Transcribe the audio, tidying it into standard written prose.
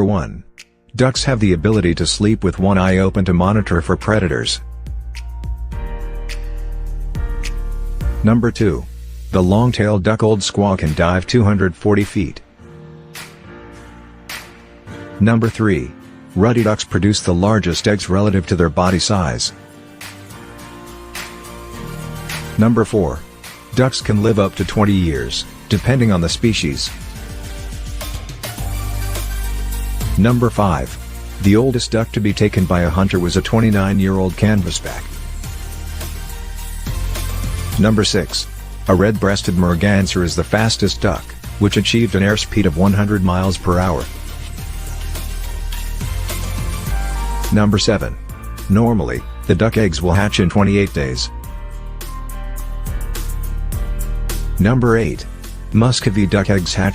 1. Ducks have the ability to sleep with one eye open to monitor for predators. Number 2. The long-tailed duck Old Squaw can dive 240 feet. Number 3. Ruddy ducks produce the largest eggs relative to their body size. Number 4. Ducks can live up to 20 years, depending on the species. Number 5. The oldest duck to be taken by a hunter was a 29-year-old canvasback. Number 6. A red-breasted merganser is the fastest duck, which achieved an airspeed of 100 miles per hour. Number 7. Normally, the duck eggs will hatch in 28 days. Number 8. Muscovy duck eggs hatch